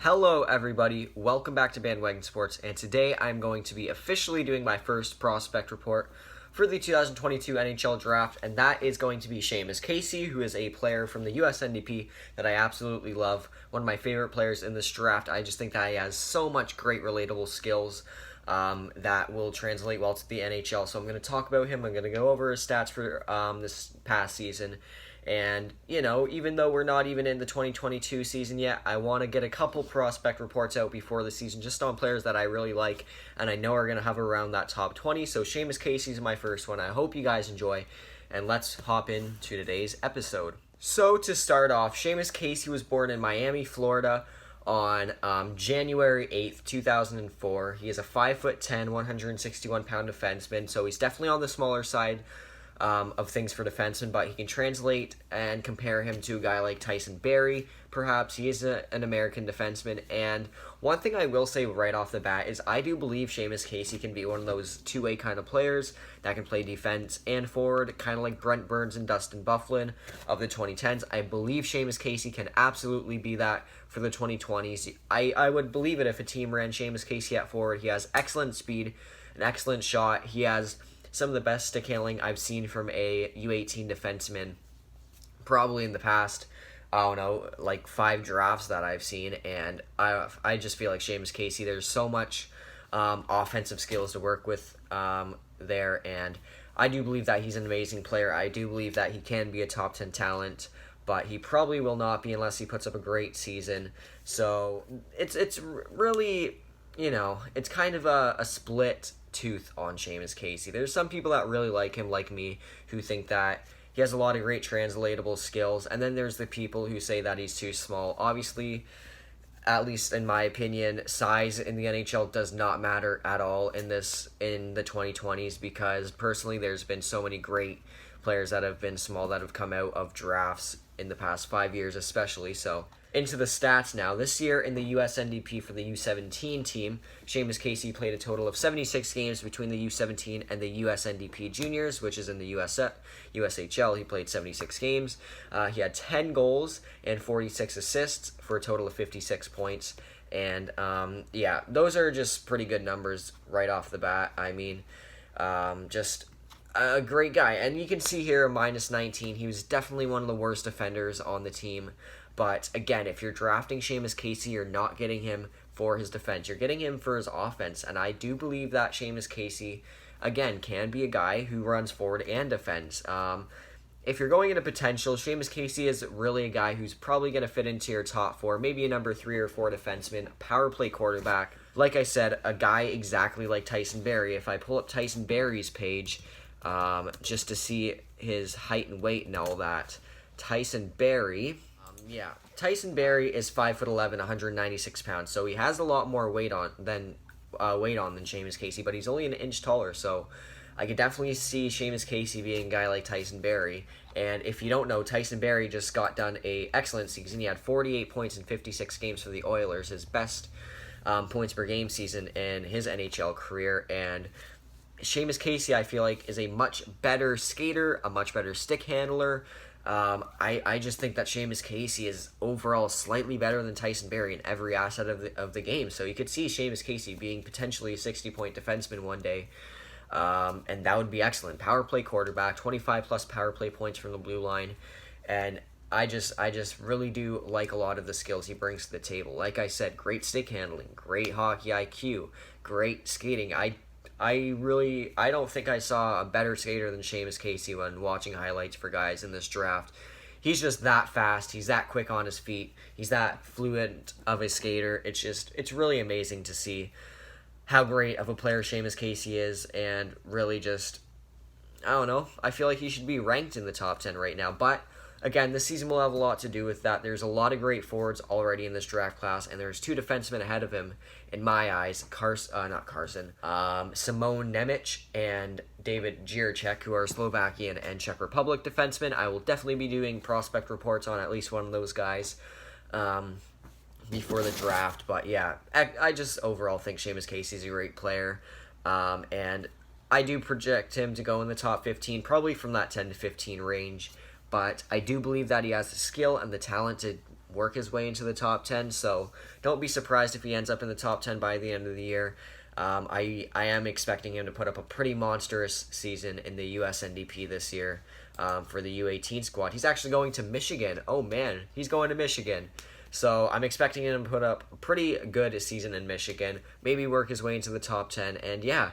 Hello everybody, welcome back to Bandwagon Sports, and today I'm going to be officially doing my first prospect report for the 2022 NHL Draft, and that is going to be Seamus Casey, who is a player from the USNDP that I absolutely love, one of my favorite players in this draft. I just think that he has so much great relatable skills that will translate well to the NHL, so I'm going to talk about him. I'm going to go over his stats for this past season. And, even though we're not even in the 2022 season yet, I want to get a couple prospect reports out before the season just on players that I really like and I know are going to hover around that top 20. So Seamus Casey's my first one. I hope you guys enjoy, and let's hop into today's episode. So to start off, Seamus Casey was born in Miami, Florida on January 8th, 2004. He is a 5'10", 161-pound defenseman, so he's definitely on the smaller side of things for defensemen, but he can translate and compare him to a guy like Tyson Barrie. Perhaps he is an American defenseman, and one thing I will say right off the bat is I do believe Seamus Casey can be one of those two-way kind of players that can play defense and forward, kind of like Brent Burns and Dustin Byfuglien of the 2010s. I believe Seamus Casey can absolutely be that for the 2020s. I would believe it if a team ran Seamus Casey at forward. He has excellent speed, an excellent shot. He has some of the best stick handling I've seen from a U18 defenseman probably in the past, I don't know, like 5 drafts that I've seen, and I just feel like Seamus Casey, there's so much offensive skills to work with there, and I do believe that he's an amazing player. I do believe that he can be a top 10 talent, but he probably will not be unless he puts up a great season. So it's really, it's kind of a split tooth on Seamus Casey. There's some people that really like him, like me, who think that he has a lot of great translatable skills, and then there's the people who say that he's too small. Obviously, at least in my opinion, size in the NHL does not matter at all in the 2020s, because personally there's been so many great players that have been small that have come out of drafts in the past 5 years especially. So into the stats now. This year in the USNDP for the U17 team, Seamus Casey played a total of 76 games between the U17 and the USNDP juniors, which is in the USHL. He played 76 games. He had 10 goals and 46 assists for a total of 56 points. And those are just pretty good numbers right off the bat. I mean, just a great guy. And you can see here, minus 19, he was definitely one of the worst defenders on the team. But again, if you're drafting Seamus Casey, you're not getting him for his defense. You're getting him for his offense. And I do believe that Seamus Casey, again, can be a guy who runs forward and defense. If you're going into potential, Seamus Casey is really a guy who's probably going to fit into your top 4, maybe a number 3 or 4 defenseman, power play quarterback. Like I said, a guy exactly like Tyson Barrie. If I pull up Tyson Barrie's page, just to see his height and weight and all that, Tyson Barrie is 5'11", 196 pounds. So he has a lot more weight on than Seamus Casey, but he's only an inch taller. So I could definitely see Seamus Casey being a guy like Tyson Barrie. And if you don't know, Tyson Barrie just got done a excellent season. He had 48 points in 56 games for the Oilers, his best points per game season in his NHL career. And Seamus Casey, I feel like, is a much better skater, a much better stick handler. I just think that Seamus Casey is overall slightly better than Tyson Barrie in every asset of the game. So you could see Seamus Casey being potentially a 60-point defenseman one day, and that would be excellent. Power play quarterback, 25-plus power play points from the blue line, and I just really do like a lot of the skills he brings to the table. Like I said, great stick handling, great hockey IQ, great skating. I don't think I saw a better skater than Seamus Casey when watching highlights for guys in this draft. He's just that fast. He's that quick on his feet. He's that fluent of a skater. It's really amazing to see how great of a player Seamus Casey is, and really just, I don't know, I feel like he should be ranked in the top 10 right now. But again, this season will have a lot to do with that. There's a lot of great forwards already in this draft class, and there's 2 defensemen ahead of him, in my eyes, Simone Nemec and David Jiricek, who are Slovakian and Czech Republic defensemen. I will definitely be doing prospect reports on at least one of those guys before the draft. But yeah, I just overall think Seamus Casey's a great player, and I do project him to go in the top 15, probably from that 10 to 15 range. But I do believe that he has the skill and the talent to work his way into the top 10, so don't be surprised if he ends up in the top 10 by the end of the year. I am expecting him to put up a pretty monstrous season in the USNDP this year for the U18 squad. He's actually going to Michigan. Oh man, he's going to Michigan. So I'm expecting him to put up a pretty good season in Michigan, maybe work his way into the top 10, and yeah,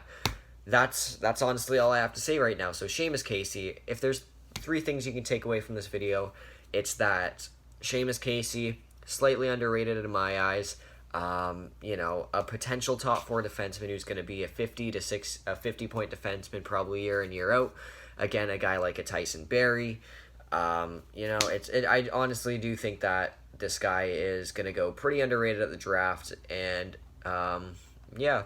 that's honestly all I have to say right now. So Seamus Casey, if there's 3 things you can take away from this video, it's that Seamus Casey, slightly underrated in my eyes. A potential top 4 defenseman who's going to be a 50 point defenseman probably year in, year out. Again, a guy like a Tyson Barrie. I honestly do think that this guy is going to go pretty underrated at the draft. And, yeah,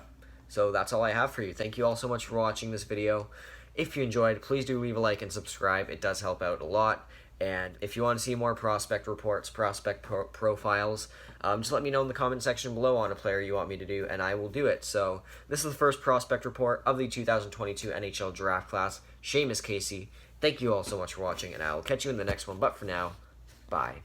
so that's all I have for you. Thank you all so much for watching this video. If you enjoyed, please do leave a like and subscribe. It does help out a lot. And if you want to see more prospect reports, profiles, just let me know in the comment section below on a player you want me to do, and I will do it. So this is the first prospect report of the 2022 NHL draft class. Seamus Casey, thank you all so much for watching, and I will catch you in the next one. But for now, bye.